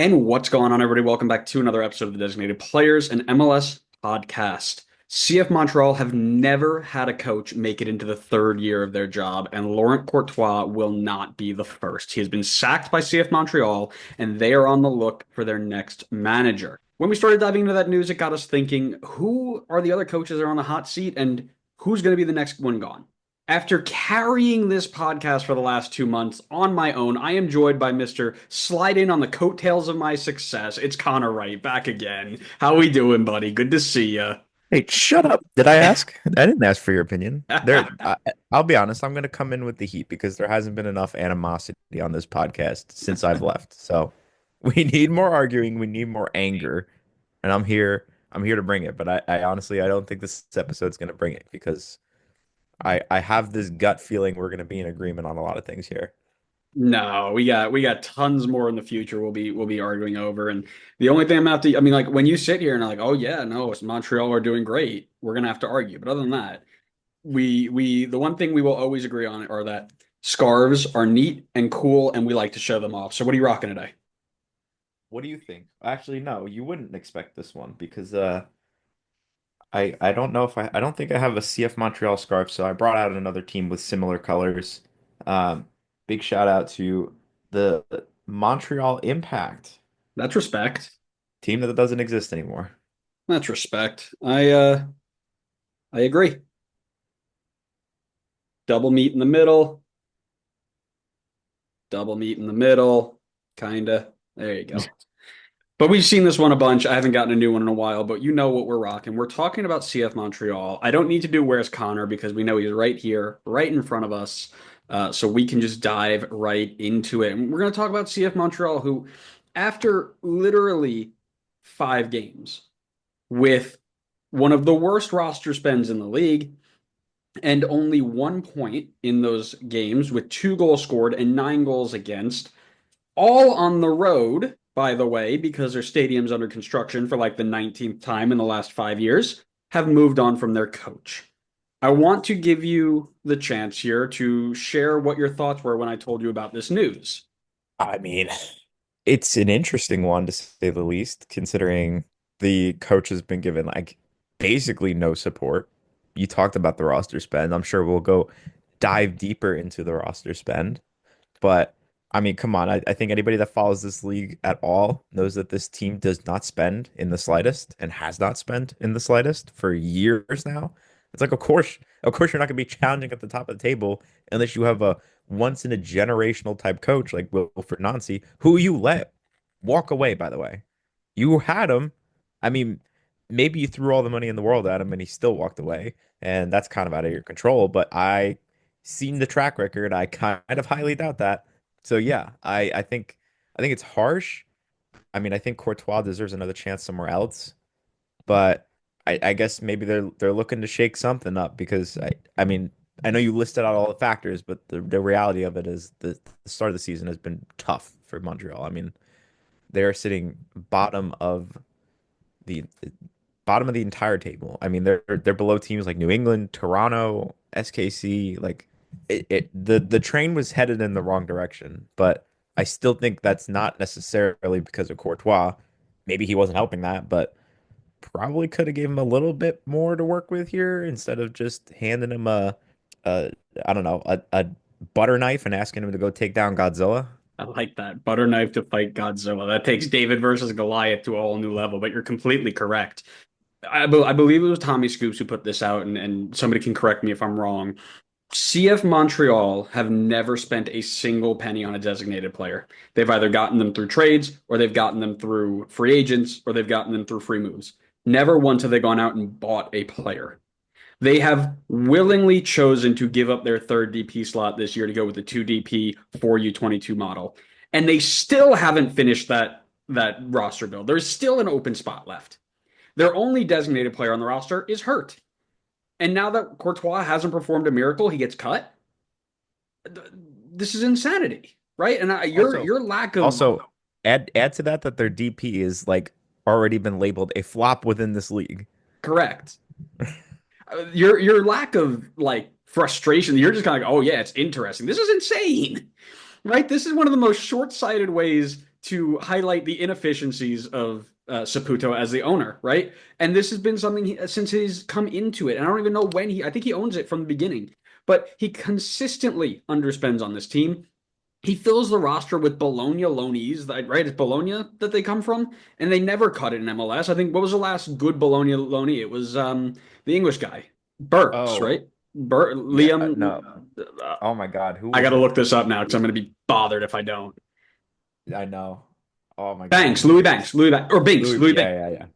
And what's going on, everybody? Welcome back to another episode of the Designated Players and MLS podcast. CF Montreal have never had a coach make it into the third year of their job, and Laurent Courtois will not be the first. He has been sacked by CF Montreal, and they are on the look for their next manager. When we started diving into that news, it got us thinking, who are the other coaches that are on the hot seat, and who's going to be the next one gone? After carrying this podcast for the last 2 months on my own, I am joined by Mr. Slide in on the coattails of my success. It's Connor Wright back again. How we doing, buddy? Good to see you. Hey, shut up. Did I ask? I didn't ask for your opinion. I'll be honest, I'm going to come in with the heat because there hasn't been enough animosity on this podcast since I've left. So we need more arguing, we need more anger, and I'm here to bring it. But I honestly I don't think this episode's going to bring it because I have this gut feeling we're going to be in agreement on a lot of things here. No, we got tons more in the future we'll be arguing over. And the only thing I'm gonna have to, I mean, like when you sit here and like, oh yeah, no, it's Montreal are doing great, we're gonna have to argue. But other than that, we the one thing we will always agree on are that scarves are neat and cool and we like to show them off. So what are you rocking today? What do you think? Actually, no, you wouldn't expect this one because I don't know if I don't think I have a CF Montreal scarf, so I brought out another team with similar colors. Um, Big shout out to the Montreal Impact That's respect. team that doesn't exist anymore. That's respect. I agree. Double meat in the middle, double meat in the middle, kinda. There you go. But we've seen this one a bunch. I haven't gotten a new one in a while, but you know what we're rocking. We're talking about CF Montreal. I don't need to do Where's Connor because we know he's right here, right in front of us. So we can just dive right into it. And we're going to talk about CF Montreal, who, after literally 5 games with one of the worst roster spends in the league and only 1 point in those games with 2 goals scored and 9 goals against, all on the road, by the way, because their stadium's under construction for like the 19th time in the last 5 years, have moved on from their coach. I want to give you the chance here to share what your thoughts were when I told you about this news. I mean, it's an interesting one to say the least, considering the coach has been given like basically no support. You talked about the roster spend. I'm sure we'll go dive deeper into the roster spend. But I mean, come on. I think anybody that follows this league at all knows that this team does not spend in the slightest and has not spent in the slightest for years now. It's like, of course, you're not going to be challenging at the top of the table unless you have a once in a generational type coach like Wilfred Nancy, who you let walk away, by the way. You had him. I mean, maybe you threw all the money in the world at him and he still walked away, and that's kind of out of your control. But I seen the track record. I kind of highly doubt that. So yeah, I think it's harsh. I mean, I think Courtois deserves another chance somewhere else, but I guess maybe they're looking to shake something up because I mean I know you listed out all the factors, but the reality of it is the start of the season has been tough for Montreal. I mean, they're sitting the bottom of the entire table. I mean, they're below teams like New England, Toronto, SKC. Like the train was headed in the wrong direction, but I still think that's not necessarily because of Courtois. Maybe he wasn't helping that, but probably could have gave him a little bit more to work with here instead of just handing him a I don't know, a butter knife and asking him to go take down Godzilla. I like that. Butter knife to fight Godzilla. That takes David versus Goliath to a whole new level, but you're completely correct. I believe it was Tommy Scoops who put this out, and somebody can correct me if I'm wrong. CF Montreal have never spent a single penny on a designated player. They've either gotten them through trades, or they've gotten them through free agents, or they've gotten them through free moves. Never once have they gone out and bought a player. They have willingly chosen to give up their third DP slot this year to go with the 2 DP 4U22 model. And they still haven't finished that roster build. There's still an open spot left. Their only designated player on the roster is hurt. And now that Courtois hasn't performed a miracle, he gets cut. This is insanity, right? And Also, your lack of also add to that their DP is like already been labeled a flop within this league. correct, your lack of like frustration, you're just kind of like, oh yeah, it's interesting. This is insane, right? This is one of the most short-sighted ways to highlight the inefficiencies of Saputo as the owner, right? And this has been something since he's come into it. And I don't even know when I think he owns it from the beginning, but he consistently underspends on this team. He fills the roster with Bologna loanees, right? It's Bologna that they come from, and they never cut it in MLS. I think what was the last good Bologna loanee? It was the English guy, Burks, Oh, right? yeah, Liam. no. Oh my God, who I got was to it? look this up now because I'm going to be bothered if I don't. I know. Oh my God, Banks, who Louis was Banks, Louis Banks, or Binks, Louis? Louis Binks. Yeah, yeah,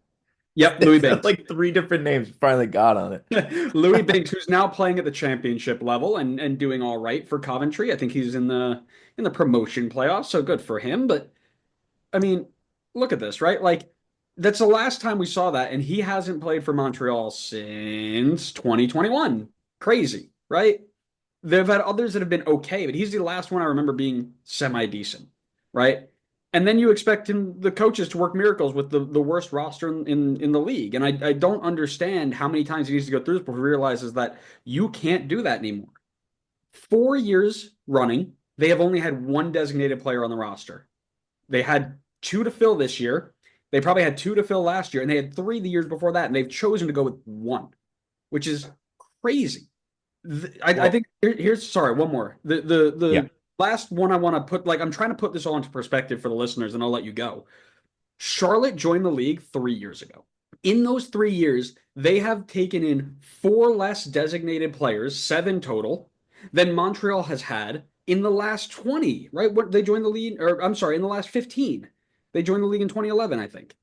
Yep, Louis yeah. Binks. Like three different names. Finally got on it. Louis Binks, who's now playing at the championship level and doing all right for Coventry. I think he's in the promotion playoffs, so good for him. But I mean, look at this, right? Like, that's the last time we saw that, and he hasn't played for Montreal since 2021. Crazy, right? They've had others that have been okay, but he's the last one I remember being semi-decent, right? And then you expect him, the coaches, to work miracles with the worst roster in the league. And I don't understand how many times he needs to go through this before he realizes that you can't do that anymore. 4 years running, they have only had one designated player on the roster. They had two to fill this year. They probably had two to fill last year, and they had three the years before that, and they've chosen to go with one, which is crazy. I Well, think here's sorry, one more. The yeah. last one I want to put, like, I'm trying to put this all into perspective for the listeners, and I'll let you go. Charlotte joined the league 3 years ago. In those 3 years, they have taken in four less designated players, seven total, than Montreal has had in the last 20, right? What they joined the league, or I'm sorry, in the last 15. They joined the league in 2011, I think.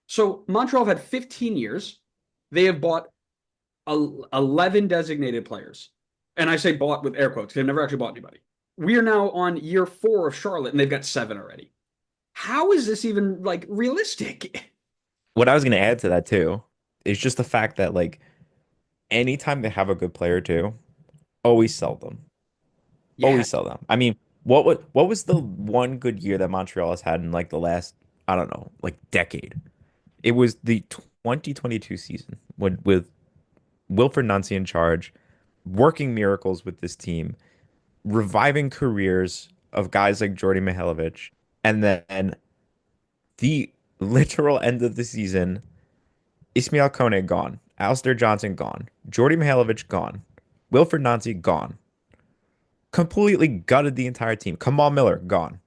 So Montreal have had 15 years. They have bought 11 designated players. And I say bought with air quotes. They've never actually bought anybody. We are now on year 4 of Charlotte, and they've got seven already. How is this even like realistic? What I was gonna add to that too is just the fact that like anytime they have a good player too, always sell them. Yeah, Always sell them. I mean, what was the one good year that Montreal has had in like the last, I don't know, like decade? It was the 2022 season with Wilfred Nancy in charge, working miracles with this team, reviving careers of guys like Jordy Mihailovic, and then the literal end of the season, Ismail Kone gone, Alistair Johnson gone, Jordy Mihailovic gone, Wilfred Nancy gone, completely gutted the entire team. Kamal Miller gone.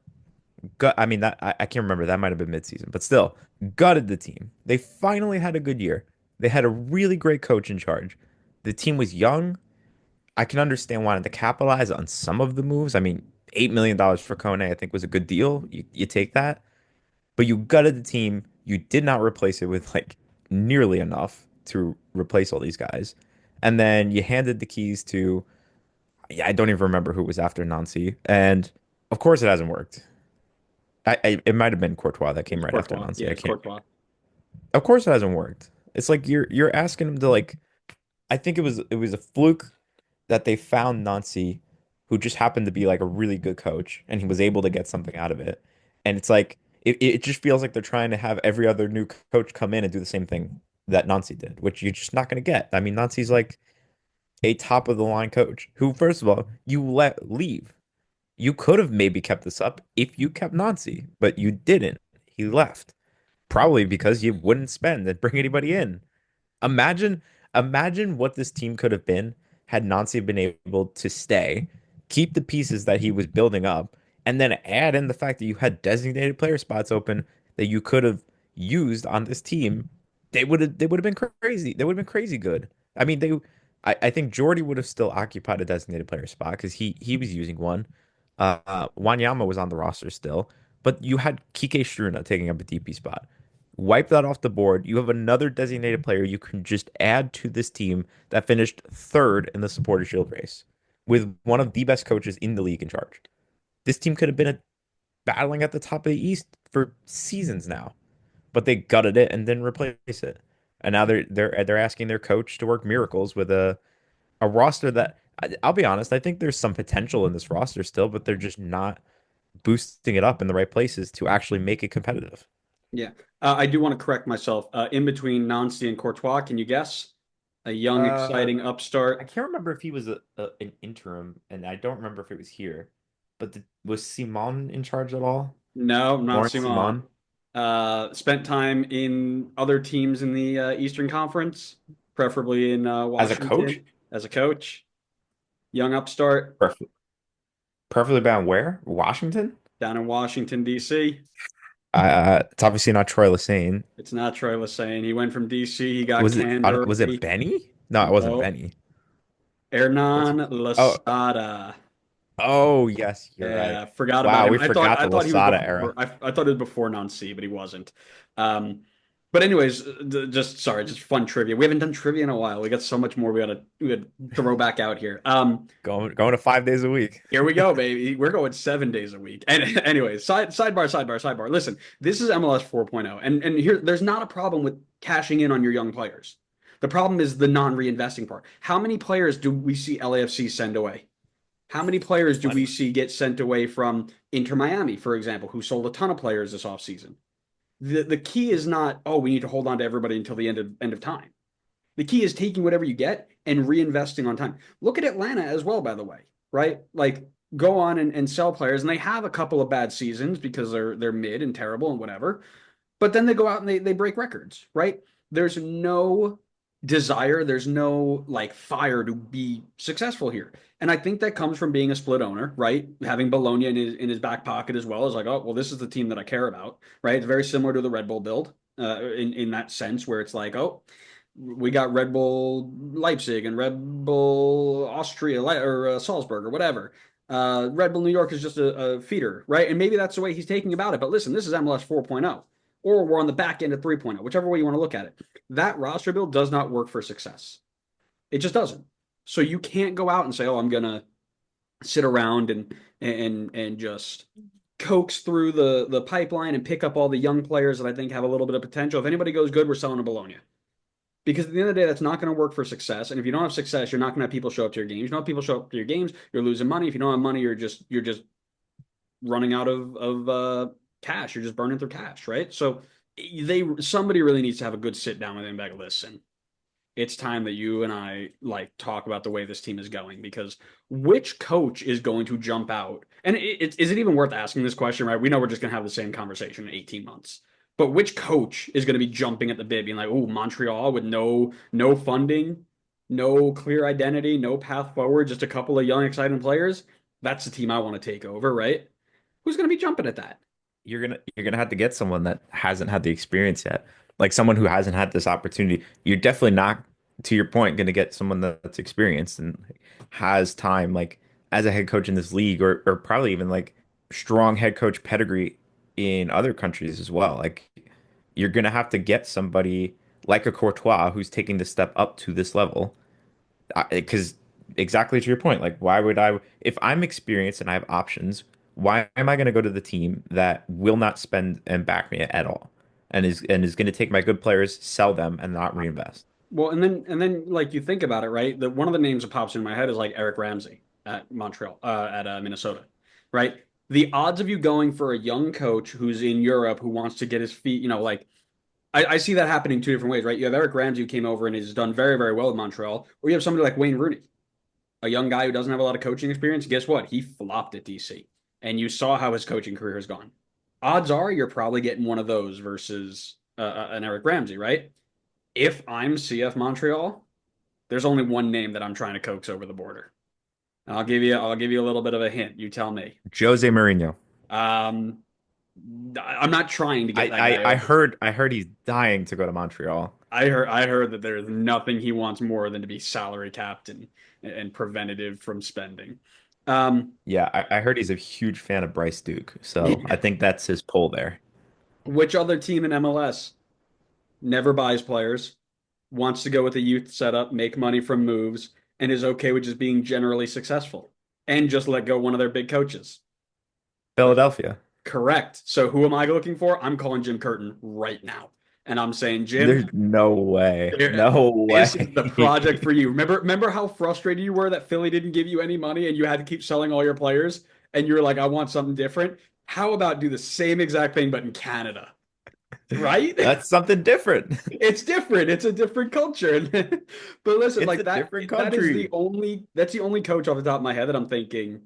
I mean that I can't remember. That might have been midseason, but still gutted the team. They finally had a good year. They had a really great coach in charge. The team was young. I can understand wanting to capitalize on some of the moves. I mean, $8 million for Kone, I think was a good deal. You take that, but you gutted the team. You did not replace it with like nearly enough to replace all these guys, and then you handed the keys to, yeah, I don't even remember who was after Nancy, and of course it hasn't worked. It might have been Courtois that came it's right after Courtois. Nancy. Yeah, I it's can't. Courtois. Of course it hasn't worked. It's like you're asking him to like. I think it was a fluke that they found Nancy, who just happened to be like a really good coach, and he was able to get something out of it. And it's like it just feels like they're trying to have every other new coach come in and do the same thing that Nancy did, which you're just not going to get. I mean, Nancy's like a top of the line coach who, first of all, you let leave. You could have maybe kept this up if you kept Nancy, but you didn't. He left. Probably because you wouldn't spend and bring anybody in. Imagine, imagine what this team could have been had Nancy been able to stay, keep the pieces that he was building up, and then add in the fact that you had designated player spots open that you could have used on this team. They would have been crazy. They would have been crazy good. I mean, I think Jordy would have still occupied a designated player spot because he was using one. Wanyama was on the roster still, but you had Kike Struna taking up a DP spot. Wipe that off the board. You have another designated player you can just add to this team that finished third in the Supporter Shield race with one of the best coaches in the league in charge. This team could have been battling at the top of the East for seasons now, but they gutted it and didn't replace it. And now they're asking their coach to work miracles with a roster that I'll be honest, I think there's some potential in this roster still, but they're just not boosting it up in the right places to actually make it competitive. Yeah. I do want to correct myself. In between Nancy and Courtois, can you guess? A young, Uh, exciting I upstart. can't remember if he was an interim, and I don't remember if it was here. But was Simon in charge at all? No, not Lawrence Simon. Simon Spent time in other teams in the Eastern Conference, preferably in as a coach? Washington as a coach. Young upstart Perfect. Perfectly bound where? Washington? down in Washington, D.C. It's obviously not Troy Lesane. It's not Troy Lesane. He went from D.C. He got canned Was it early. Benny? No, it wasn't No, Benny. What's Hernan Oh, Lasada. oh yes, you're right. Yeah, forgot about Wow, him. we I thought forgot I the thought he was Lasada era. before. I thought it was before Nancy, but he wasn't. Um, but anyways, just sorry, just fun trivia. We haven't done trivia in a while. We got so much more we gotta throw back out here. Going to 5 days a week. Here we go, baby. We're going 7 days a week. And anyways, sidebar. Listen, this is MLS 4.0, and here there's not a problem with cashing in on your young players. The problem is the non-reinvesting part. How many players do we see LAFC send away? How many players do we Plenty. see get sent away from Inter Miami, for example, who sold a ton of players this offseason? The key is not, oh, we need to hold on to everybody until the end of time. The key is taking whatever you get and reinvesting on time. Look at Atlanta as well, by the way, right? Like go on and sell players, and they have a couple of bad seasons because they're mid and terrible and whatever. But then they go out and they break records, right? There's no desire, there's no like fire to be successful here. And I think that comes from being a split owner, right? Having Bologna in his back pocket as well as like, oh, well, this is the team that I care about, right? It's very similar to the Red Bull build in that sense, where it's like, oh, we got Red Bull Leipzig and Red Bull Austria or Salzburg or whatever. Red Bull New York is just a feeder, right? And maybe that's the way he's taking about it. But listen, this is MLS 4.0, or we're on the back end of 3.0, whichever way you want to look at it. That roster build does not work for success. It just doesn't. So you can't go out and say, "Oh, I'm gonna sit around and just coax through the pipeline and pick up all the young players that I think have a little bit of potential. If anybody goes good, we're selling to Bologna." Because at the end of the day, that's not going to work for success. And if you don't have success, you're not going to have people show up to your games. You don't have people show up to your games, you're losing money. If you don't have money, you're just running out of cash. You're just burning through cash, right? So somebody really needs to have a good sit down with him. Like, listen, it's time that you and I like talk about the way this team is going, because which coach is going to jump out? And is it even worth asking this question, right? We know we're just going to have the same conversation in 18 months. But which coach is going to be jumping at the bit, being like, "Oh, Montreal with no funding, no clear identity, no path forward, just a couple of young, exciting players"? That's the team I want to take over, right? Who's going to be jumping at that? You're gonna have to get someone that hasn't had the experience yet, like someone who hasn't had this opportunity. You're definitely not, to your point, gonna get someone that's experienced and has time, like as a head coach in this league, or probably even like strong head coach pedigree in other countries as well. Like you're gonna have to get somebody like a Courtois who's taking the step up to this level. Because exactly to your point, like why would I, if I'm experienced and I have options, why am I going to go to the team that will not spend and back me at all, and is going to take my good players, sell them, and not reinvest? Well, and then like you think about it, right? The one of the names that pops in my head is like Eric Ramsey at Montreal, at Minnesota, right? The odds of you going for a young coach who's in Europe who wants to get his feet, like I see that happening two different ways, right? You have Eric Ramsey who came over and has done very, very well with Montreal, or you have somebody like Wayne Rooney, a young guy who doesn't have a lot of coaching experience. Guess what? He flopped at DC, and you saw how his coaching career has gone. Odds are you're probably getting one of those versus an Eric Ramsey, right? If I'm CF Montreal, there's only one name that I'm trying to coax over the border. And I'll give you a little bit of a hint. You tell me. Jose Mourinho. Um, I'm not trying to get I, that I guy I over. heard I heard he's dying to go to Montreal. I heard that there's nothing he wants more than to be salary capped and preventative from spending. Um, Yeah, I heard he's a huge fan of Bryce Duke, so I think that's his pull there. which other team in MLS never buys players, wants to go with a youth setup, make money from moves, and is okay with just being generally successful and just let go one of their big coaches? Philadelphia. Correct. So who am I looking for? I'm calling Jim Curtin right now. And I'm saying, Jim, There's no way. No this is the project way. for you. Remember how frustrated you were that Philly didn't give you any money and you had to keep selling all your players and you were like, I want something different. How about do the same exact thing but in Canada? Right? That's something different. It's different. It's a different culture. But listen, It's like a that different that is country. that's the only coach off the top of my head that I'm thinking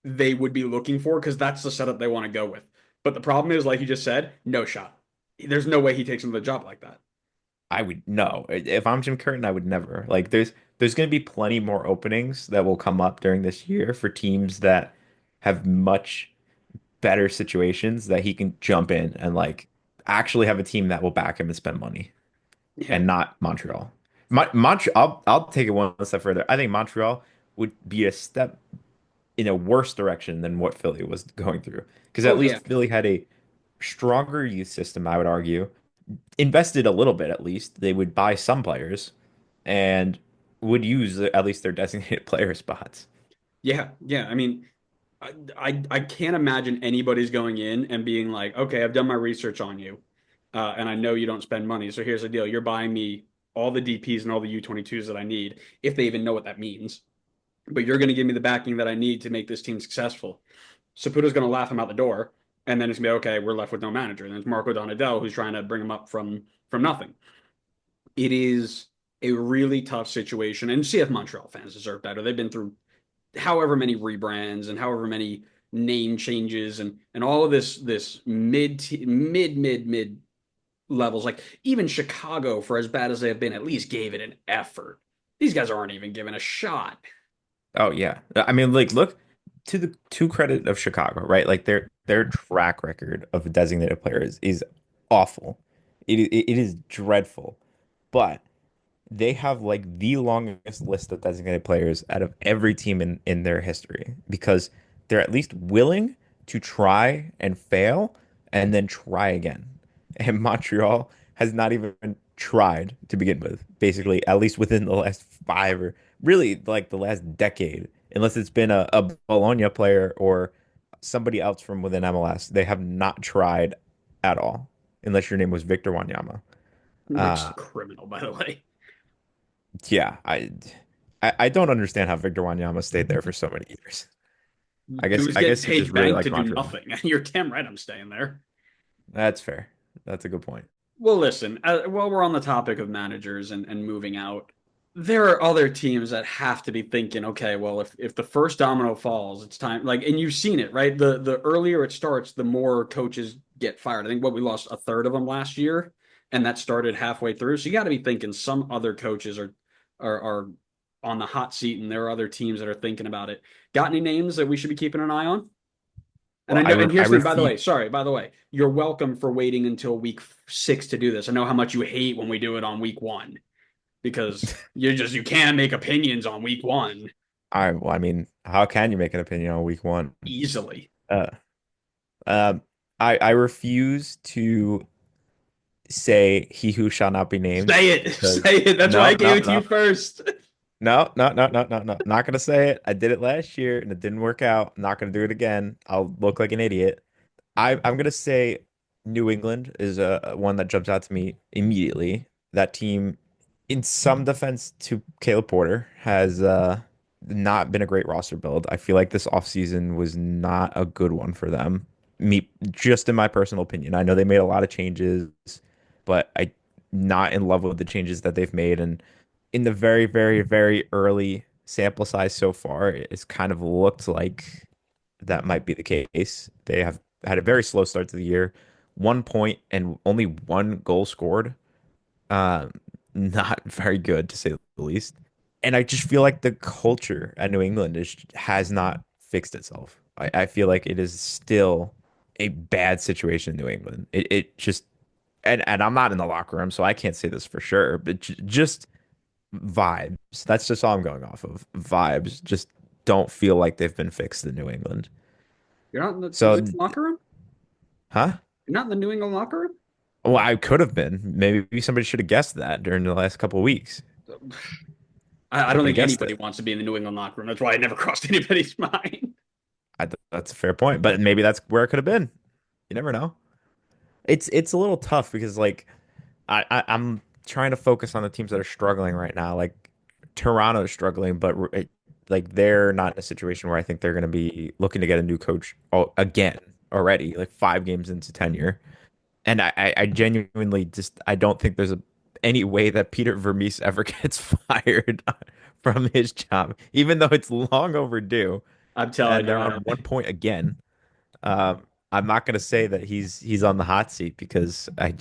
they would be looking for, because that's the setup they want to go with. But the problem is, like you just said, no shot. There's no way he takes another job like that. I would no. If I'm Jim Curtin, I would never. Like there's going to be plenty more openings that will come up during this year for teams that have much better situations that he can jump in and like actually have a team that will back him and spend money Yeah. and not Montreal. Montreal, I'll take it one step further. I think Montreal would be a step in a worse direction than what Philly was going through because at Oh yeah. least Philly had a stronger youth system, I would argue, invested a little bit at least. They would buy some players and would use at least their designated player spots. Yeah. Yeah. I mean, I can't imagine anybody's going in and being like, okay, I've done my research on you, and I know you don't spend money. So here's the deal: you're buying me all the DPS and all the U22s that I need, if they even know what that means. But you're going to give me the backing that I need to make this team successful. Saputo's going to laugh him out the door, and then it's going to be okay. We're left with no manager. And it's Marco Donadell who's trying to bring him up from nothing. It is a really tough situation, and CF Montreal fans deserve better. They've been through however many rebrands and however many name changes and all of this mid levels. Like even Chicago, for as bad as they have been, at least gave it an effort. These guys aren't even given a shot. Oh yeah. I mean, like look to the to credit of Chicago, right? Like their track record of designated players is awful. It is dreadful. But they have like the longest list of designated players out of every team in their history because they're at least willing to try and fail and then try again. And Montreal has not even tried to begin with, basically, at least within the last five or really like the last decade, unless it's been a Bologna player or somebody else from within MLS. They have not tried at all, unless your name was Victor Wanyama. Which is Uh, a criminal, by the way. Yeah, I don't understand how Victor Wanyama stayed there for so many years. Dude's I getting guess he just paid really bank to liked do Montreal. nothing. You're damn right I'm staying there. That's fair. That's a good point. Well, listen, while we're on the topic of managers and moving out, there are other teams that have to be thinking, okay, well, if the first domino falls, it's time. Like, and you've seen it, right? The earlier it starts, the more coaches get fired. I think what we lost a third of them last year, and that started halfway through. So you got to be thinking some other coaches are on the hot seat, and there are other teams that are thinking about it. Got any names that we should be keeping an eye on? And Well, I know, and I here's the thing, by the refuse. way, sorry, by the way, you're welcome for waiting until week 6 to do this. I know how much you hate when we do it on week 1 because you can't make opinions on week 1 I mean, how can you make an opinion on week one? easily. Uh, um, I refuse to say he who shall not be named Say it, because say it. That's why I no, gave no, it to you no, first. no. Not gonna say it. I did it last year and it didn't work out. I'm not gonna do it again. I'll look like an idiot. I'm gonna say New England is a one that jumps out to me immediately. That team, in some defense to Caleb Porter, has not been a great roster build. I feel like this offseason was not a good one for them. Me, just in my personal opinion. I know they made a lot of changes, but I not in love with the changes that they've made. And in the very early sample size so far, it's kind of looked like that might be the case. They have had a very slow start to the year, 1 point and only one goal scored. Um, Not very good to say the least. And I just feel like the culture at New England has not fixed itself. I feel like it is still a bad situation in New England. It just and I'm not in the locker room, so I can't say this for sure, but just vibes. That's just all I'm going off of. Vibes just don't feel like they've been fixed in New England. You're not in the New So, England locker room? huh? You're not in the New England locker room? Well, I could have been. Maybe somebody should have guessed that during the last couple of weeks. I don't Could have think guessed anybody it. wants to be in the New England locker room. That's why it never crossed anybody's mind. That's a fair point, but maybe that's where it could have been. You never know. It's a little tough because like I'm trying to focus on the teams that are struggling right now. Like Toronto is struggling, but like they're not in a situation where I think they're going to be looking to get a new coach again already, like 5 games into tenure. And I genuinely just I don't think there's any way that Peter Vermees ever gets fired from his job, even though it's long overdue I'm telling and you, they're on 1 point again. Um, I'm not going to say that he's on the hot seat because I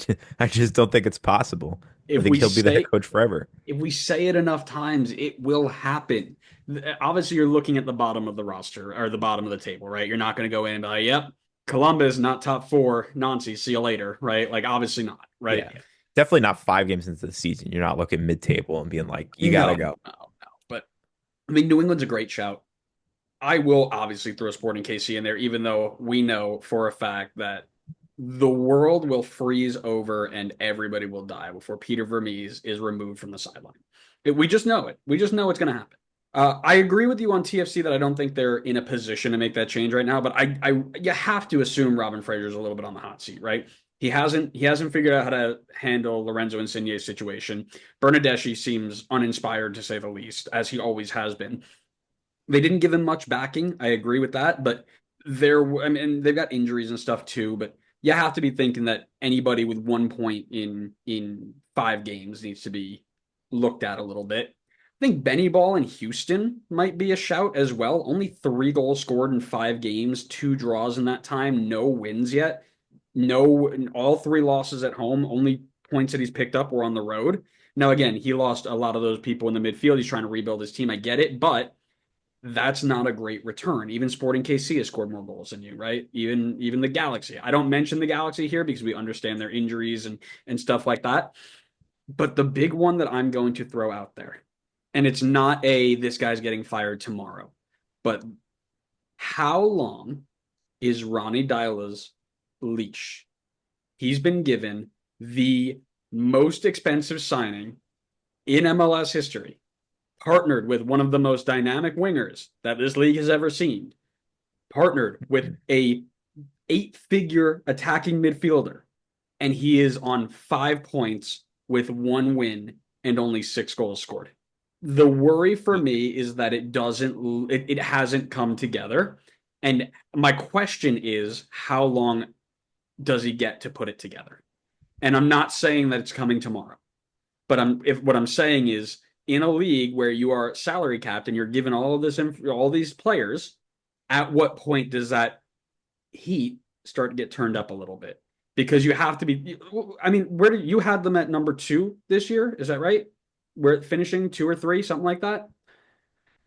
just don't think it's possible. I If think we he'll be the head say coach forever. if we say it enough times, it will happen. Obviously, you're looking at the bottom of the roster or the bottom of the table, right? You're not going to go in and be like, "Yep, Columbus not top four, Nancy, see you later," right? Like obviously not, right? Yeah. Definitely not 5 games into the season. You're not looking mid-table and being like, you No, gotta go. no, no. But I mean, New England's a great shout. I will obviously throw Sporting KC in there, even though we know for a fact that the world will freeze over and everybody will die before Peter Vermees is removed from the sideline. We just know it. We just know it's going to happen. I agree with you on TFC that I don't think they're in a position to make that change right now, but you have to assume Robin Fraser's a little bit on the hot seat, right? He hasn't figured out how to handle Lorenzo Insigne's situation. Bernadeschi seems uninspired to say the least, as he always has been. They didn't give him much backing. I agree with that, but I mean, they've got injuries and stuff too. But you have to be thinking that anybody with 1 point in 5 games needs to be looked at a little bit. I think Benny Ball in Houston might be a shout as well. Only 3 goals scored in 5 games, 2 draws in that time, no wins yet. No, all 3 losses at home. Only points that he's picked up were on the road. Now, again, he lost a lot of those people in the midfield. He's trying to rebuild his team. I get it, but that's not a great return. Even Sporting KC has scored more goals than you, right? Even the Galaxy. I don't mention the Galaxy here because we understand their injuries and stuff like that. But the big one that I'm going to throw out there, and it's not a this guy's getting fired tomorrow, but how long is Ronnie Dyla's leash? He's been given the most expensive signing in MLS history, partnered with one of the most dynamic wingers that this league has ever seen, partnered with a 8-figure attacking midfielder, and he is on 5 points with 1 win and only 6 goals scored. The worry for me is that it hasn't come together. And my question is, how long does he get to put it together? And I'm not saying that it's coming tomorrow. But if what I'm saying is in a league where you are salary capped and you're given all these players, at what point does that heat start to get turned up a little bit? Because you have to be. I mean, where do you had them at number 2 this year? Is that right? We're finishing 2 or 3, something like that.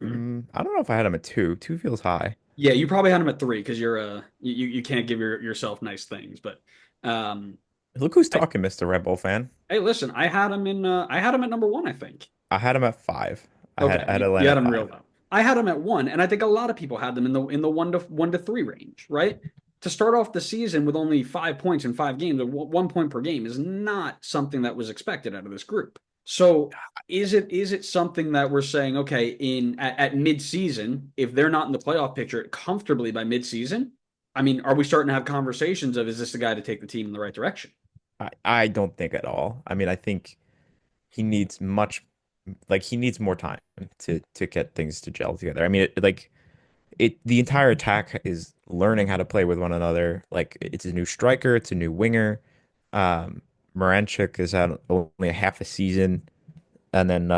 I don't know if I had him at two. Two feels high. Yeah, you probably had them at 3 because you can't give yourself nice things. But um, Look who's I, talking, Mr. Red Bull fan. hey, listen, I had him at number 1, I think. I had him at five. I Okay, had you Atlanta had at him real five. low. I had him at 1, and I think a lot of people had them in the 1 to 3 range, right? To start off the season with only 5 points in 5 games, 1 point per game is not something that was expected out of this group. So is it something that we're saying, okay, at mid-season, if they're not in the playoff picture comfortably by mid-season, I mean, are we starting to have conversations of is this the guy to take the team in the right direction? I don't think at all. I mean, I think he needs he needs more time to get things to gel together. I mean, the entire attack is learning how to play with one another. Like it's a new striker, it's a new winger. Um, Moranchuk is out only a half a season, and then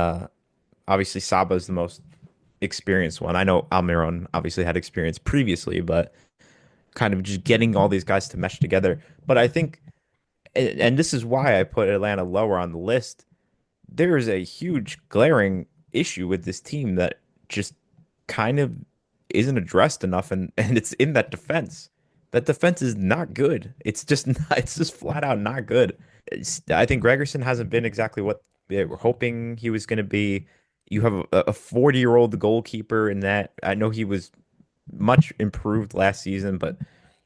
obviously Saba is the most experienced one. I know Almiron obviously had experience previously, but kind of just getting all these guys to mesh together. But I think, and this is why I put Atlanta lower on the list. There is a huge glaring issue with this team that just kind of isn't addressed enough, and it's in that defense. That defense is not good. It's just not, it's just flat out not good. I think Gregerson hasn't been exactly what they were hoping he was going to be. You have a 40-year-old goalkeeper in that. I know he was much improved last season, but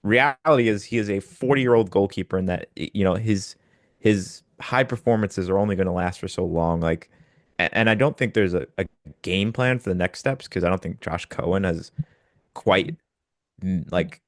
reality is he is a 40-year-old goalkeeper and that his high performances are only going to last for so long. Like, and I don't think there's a game plan for the next steps because I don't think Josh Cohen has quite like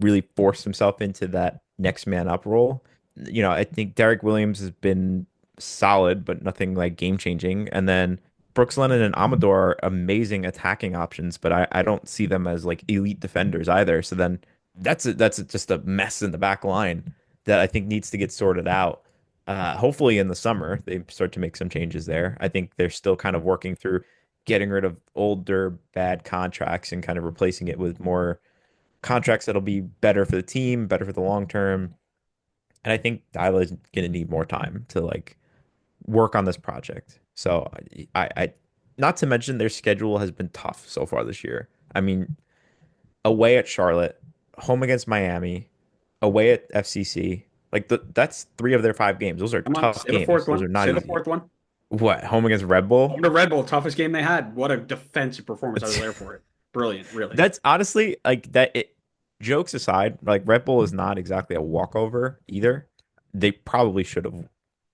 really forced himself into that next man up role. I think Derek Williams has been solid, but nothing like game changing. And then Brooks Lennon and Amador are amazing attacking options, but I don't see them as like elite defenders either. So then just a mess in the back line that I think needs to get sorted out. Hopefully in the summer they start to make some changes there. I think they're still kind of working through getting rid of older bad contracts and kind of replacing it with more contracts that'll be better for the team, better for the long term. And I think Dyla is gonna need more time to like work on this project. So not to mention their schedule has been tough so far this year. I mean, away at Charlotte, home against Miami, away at FCC. Like that's three of their 5 games. Those are Come on, tough say the fourth games. Those one. are not Say the easy. fourth one. What, home against Red Bull? Home to Red Bull, toughest game they had. What a defensive performance. I was there for it. Brilliant, really. That's honestly like that. Jokes aside, like Red Bull is not exactly a walkover either. They probably should have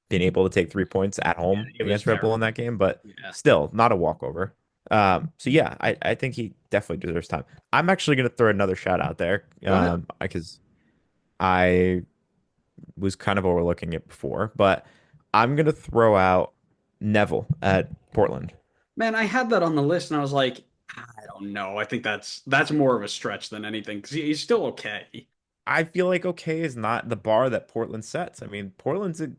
been able to take 3 points at Yeah, home it was against Red Bull in terrible. that game, but Yeah. still not a walkover. So yeah, I think he definitely deserves time. I'm actually gonna throw another shout out there, Go ahead. because I was kind of overlooking it before, but I'm gonna throw out Neville at Portland. Man, I had that on the list and I was like, I don't know. I think that's more of a stretch than anything because he's still okay. I feel like okay is not the bar that Portland sets. I mean, Portland's a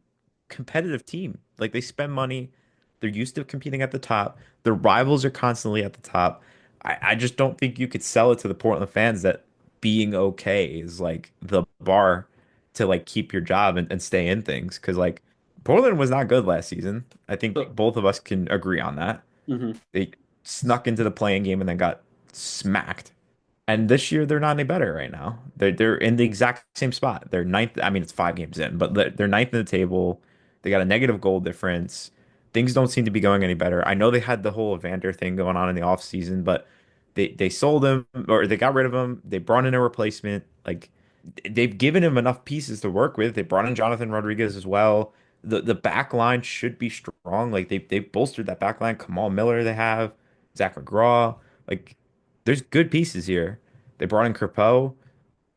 competitive team. Like they spend money, they're used to competing at the top. Their rivals are constantly at the top. I just don't think you could sell it to the Portland fans that being okay is like the bar to like keep your job and stay in things. Because like Portland was not good last season. I think So, both of us can agree on that. mhm. They snuck into the playing game and then got smacked. And this year they're not any better right now. They're in the exact same spot. They're ninth. I mean, it's 5 games in, but they're ninth in the table. They got a negative goal difference. Things don't seem to be going any better. I know they had the whole Evander thing going on in the offseason, but they sold him or they got rid of him. They brought in a replacement. Like they've given him enough pieces to work with. They brought in Jonathan Rodriguez as well. The back line should be strong. Like they've bolstered that back line. Kamal Miller they have, Zach McGraw. Like there's good pieces here. They brought in Kerpo.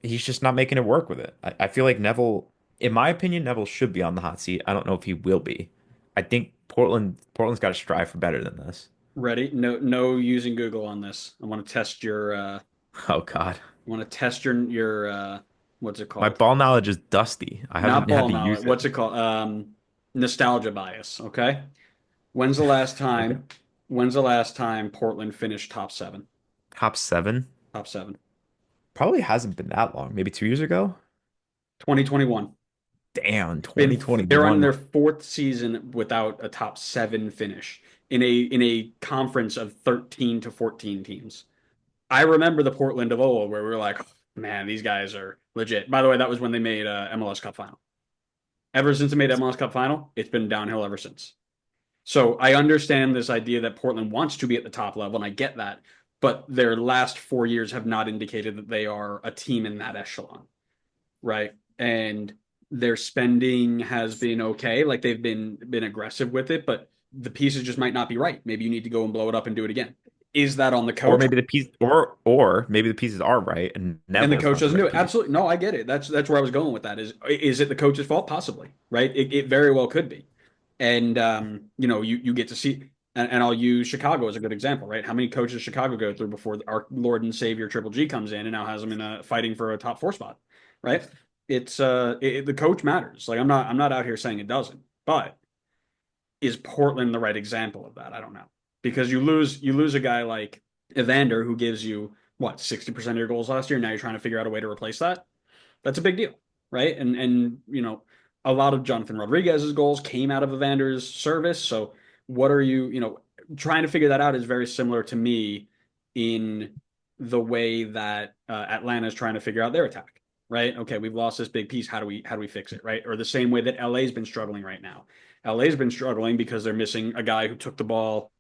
He's just not making it work with it. I feel like Neville, in my opinion, Neville should be on the hot seat. I don't know if he will be. I think Portland's got to strive for better than this. Ready? No, no using Google on this. I want to test your Oh God. I want to test your what's it My called? ball knowledge is dusty. I Not haven't had ball to knowledge. use it. What's it called? Nostalgia bias, okay? When's the last Okay. time when's the last time Portland finished top 7? Top 7? Top 7. Probably hasn't been that long. Maybe 2 years ago? 2021. Damn, They're in 2021. their fourth season without a top 7 finish in a conference of 13 to 14 teams. I remember the Portland of old where we were like, oh, man, these guys are legit. By the way, that was when they made MLS Cup final. Ever since they made MLS Cup final, it's been downhill ever since. So I understand this idea that Portland wants to be at the top level, and I get that. But their last 4 years have not indicated that they are a team in that echelon, right? And their spending has been okay, like they've been aggressive with it, but the pieces just might not be right. Maybe you need to go and blow it up and do it again. Is that on the Or coach? maybe the piece or maybe the pieces are right and And the Neville's coach not the doesn't do right it. piece. Absolutely. No, I get it. That's where I was going with that. Is it the coach's fault? Possibly, right? It very well could be. And you get to see and I'll use Chicago as a good example, right? How many coaches Chicago go through before our Lord and Savior Triple G comes in and now has them in a fighting for a top 4 spot, right? The coach matters. Like I'm not out here saying it doesn't, but is Portland the right example of that? I don't know. Because you lose a guy like Evander who gives you what 60% of your goals last year. Now you're trying to figure out a way to replace that. That's a big deal, right? And a lot of Jonathan Rodriguez's goals came out of Evander's service. So what are you trying to figure that out is very similar to me in the way that Atlanta is trying to figure out their attack, right? Okay, we've lost this big piece. How do we fix it, right? Or the same way that LA's been struggling right now. LA's been struggling because they're missing a guy who took the ball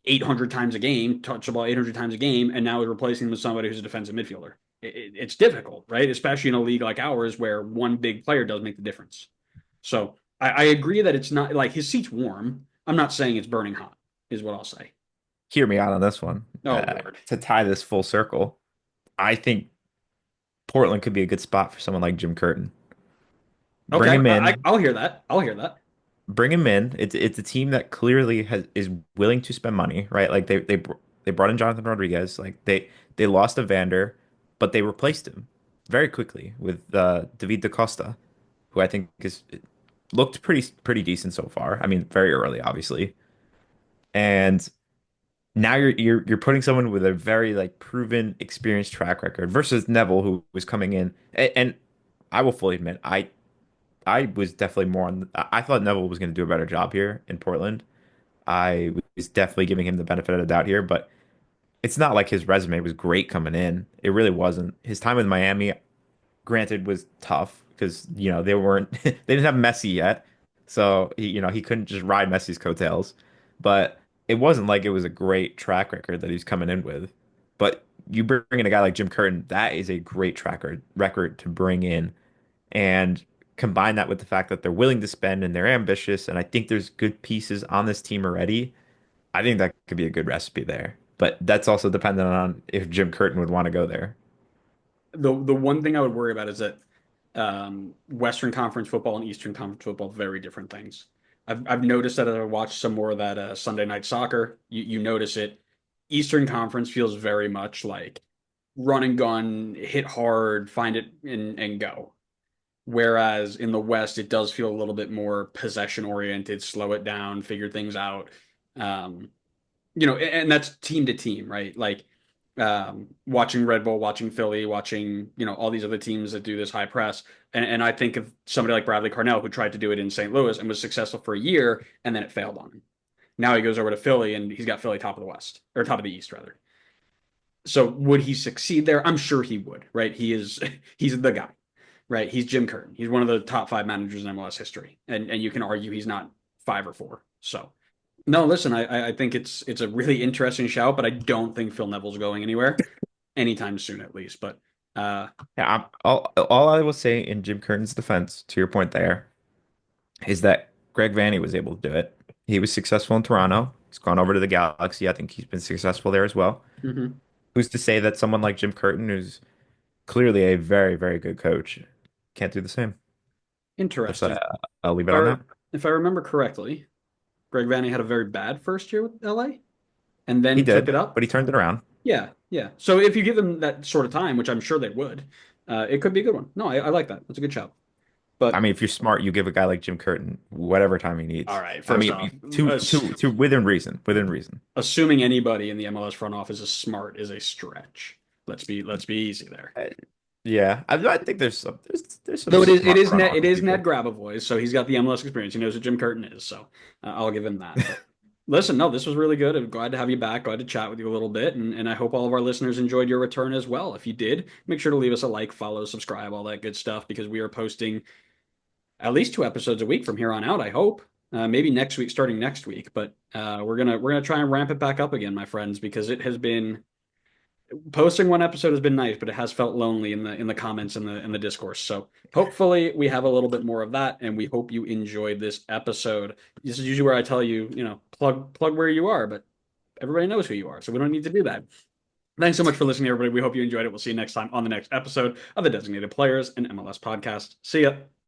800 times a game, touched the ball 800 times a game, and now is replacing him with somebody who's a defensive midfielder. It's difficult, right? Especially in a league like ours where one big player does make the difference. So I agree that it's not like his seat's warm. I'm not saying it's burning hot, is what I'll say. Hear me out on this one. Oh, Lord. To tie this full circle, I think Portland could be a good spot for someone like Jim Curtin. Bring Okay, him in, I'll hear that. I'll hear that. bring him in. It's a team that clearly is willing to spend money, right? Like they brought in Jonathan Rodriguez. Like they lost Evander, but they replaced him very quickly with David Da Costa, who I think is looked pretty decent so far. I mean, very early, obviously. And now you're putting someone with a very like proven experienced track record versus Neville who was coming in and I will fully admit I was definitely more on I thought Neville was going to do a better job here in Portland. I was definitely giving him the benefit of the doubt here, but it's not like his resume was great coming in. It really wasn't. His time in Miami, granted, was tough because they weren't they didn't have Messi yet, so he couldn't just ride Messi's coattails. But it wasn't like it was a great track record that he's coming in with. But you bring in a guy like Jim Curtin, that is a great record to bring in, and combine that with the fact that they're willing to spend and they're ambitious, and I think there's good pieces on this team already. I think that could be a good recipe there. But that's also dependent on if Jim Curtin would want to go there. The one thing I would worry about is that Western Conference football and Eastern Conference football very different things. I've noticed that as I watch some more of that Sunday night soccer, you notice it. Eastern Conference feels very much like run and gun, hit hard, find it and go. Whereas in the West, it does feel a little bit more possession oriented, slow it down, figure things out. Um, and that's team to team, right? Like watching Red Bull, watching Philly, watching, all these other teams that do this high press. And I think of somebody like Bradley Carnell who tried to do it in St. Louis and was successful for a year and then it failed on him. Now he goes over to Philly and he's got Philly top of the West or top of the East rather. So would he succeed there? I'm sure he would, right? He's the guy, right? He's Jim Curtin. He's one of the top five managers in MLS history. And you can argue he's not five or four. So no, listen, I think it's a really interesting shout, but I don't think Phil Neville's going anywhere anytime soon, at least. But Yeah, all I will say in Jim Curtin's defense, to your point there, is that Greg Vanney was able to do it. He was successful in Toronto. He's gone over to the Galaxy. I think he's been successful there as well. mhm. Who's to say that someone like Jim Curtin, who's clearly a very, very good coach, can't do the same? Just Interesting. I'll leave it on that. Or if I remember correctly, Greg Vanney had a very bad first year with LA and He then took did, it up. but he turned it around. Yeah, yeah. So if you give them that sort of time, which I'm sure they would, it could be a good one. No, I like that. That's a good shout. I But mean, if you're smart, you give a guy like Jim Curtin whatever time he all needs. right, I first off, mean, to within reason, within reason. assuming anybody in the MLS front office is smart is a stretch. Let's be easy there. Uh, Yeah, I think there's some Though it smart is front Ned office Ned people. Grabavoy, so he's got the MLS experience. He knows what Jim Curtin is, so I'll give him that. But listen, no, this was really good. I'm glad to have you back. Glad to chat with you a little bit, and I hope all of our listeners enjoyed your return as well. If you did, make sure to leave us a like, follow, subscribe, all that good stuff, because we are posting at least 2 episodes a week from here on out. I hope. Maybe next week, starting next week, but we're gonna try and ramp it back up again, my friends, because it has been posting one episode has been nice, but it has felt lonely in the comments and the discourse. So hopefully we have a little bit more of that, and we hope you enjoyed this episode. This is usually where I tell you, plug where you are, but everybody knows who you are, so we don't need to do that. Thanks so much for listening, everybody. We hope you enjoyed it. We'll see you next time on the next episode of the Designated Players and MLS podcast. See ya.